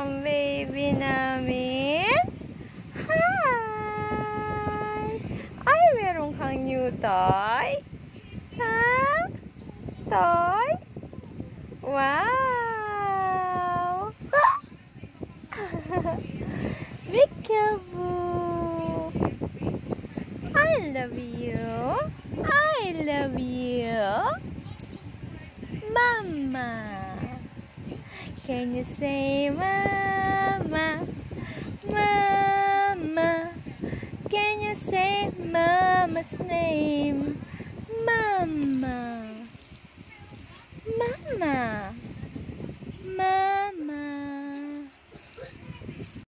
ang baby namin. Hi! Ay, meron kang new toy? Ha? Toy? Wow! Peekaboo! I love you. I love you. Mama. Can you say mama? Mama. Can you say mama's name? Mama. Mama.